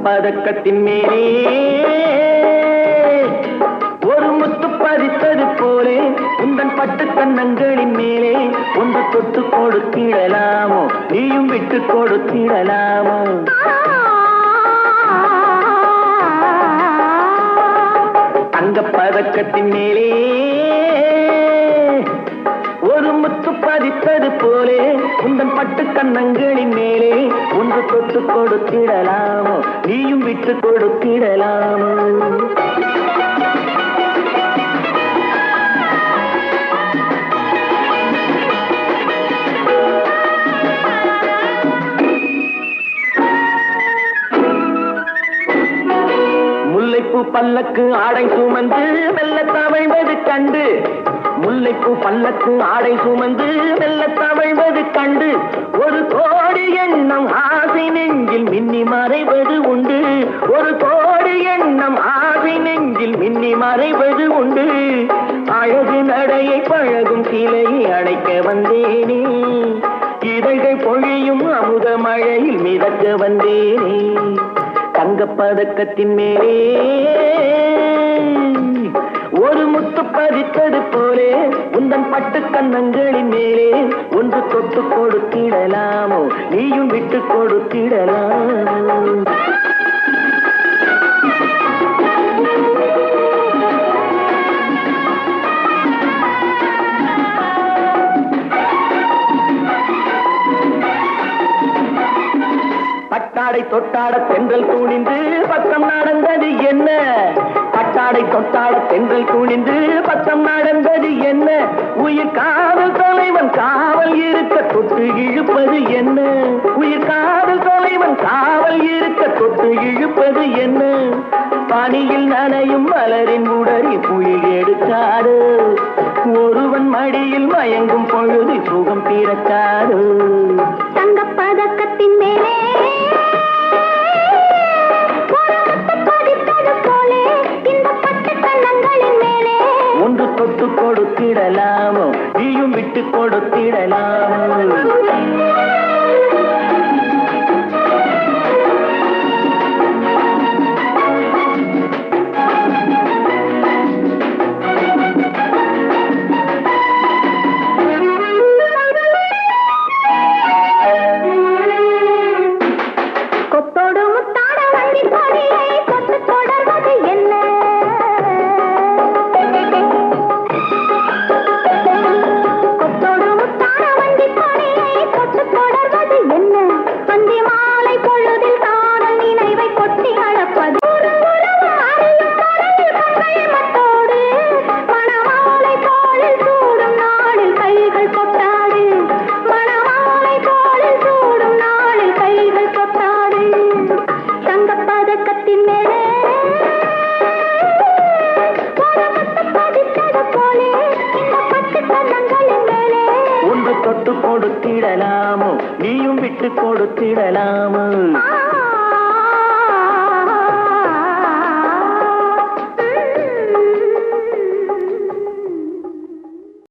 பதக்கத்தின் மேலே ஒரு முத்து பதித்தது போலே உந்தன் பட்டு கண்ணங்களின் மேலே ஒன்று தொட்டு கொடுத்திடலாமோ நீயும் விட்டு கொடுத்திடலாமோ தங்க பதக்கத்தின் மேலே ஒரு முத்து பதித்தது போலே உந்தன் பட்டு கண்ணங்களின் மேலே ஒன்று தொட்டு கொடுத்திடலாமோ நீயும் விட்டு கொடுத்திடலாமோ முல்லைப்பூ பல்லக்கு ஆடை சுமந்து மெல்ல தவழ்வது கண்டு முல்லைப்பூ பல்லக்கு ஆடை சுமந்து மெல்ல தவழ்வது கண்டு ஒரு கோடி எண்ணம் ஆசை நெஞ்சில் மின்னி மறைவது உண்டு ஒரு கோடி எண்ணம் ஆசை நெஞ்சில் மின்னி மறைவது உண்டு அழகு நடையை பழகும் சிலையை அழைக்க வந்தேனே இதழ்கள் பொழியும் அமுத மழையில் மிதக்க வந்தேனே தங்கப்பதக்கத்தின் மேலே ஒரு முத்து பதித்தது போலே உந்தன் பட்டு கண்ணங்களின் மேலே ஒன்று தொட்டு கொடுத்திடலாமோ நீயும் விட்டு கொடுத்திடலாமோ பட்டாடை தொட்டாட தென்றல் குனிந்து பக்கம் நடந்தது என்ன பட்டாடை தொட்டாட தென்றல் குனிந்து பக்கம் நடந்தது என்ன உயிர் காதல் தலைவன் காவல் இருக்க தொட்டு இழுப்பது என்ன உயிர் காதல் தலைவன் காவல் இருக்க தொட்டு இழுப்பது என்ன பனியில் நனையும் மலரின் உடறி புயல் எடுக்காது ஒருவன் மடியில் மயங்கும் பொழுது சுகம் பிறக்காது தங்கப்பதக்கத்தின் மேலே ஒன்று தொட்டு கொடுத்திடலாமோ நீயும் விட்டு கொடுத்திடலாமோ தொட்டு கொடுத்திடலாமோ நீயும் விட்டு கொடுத்திடலாமோ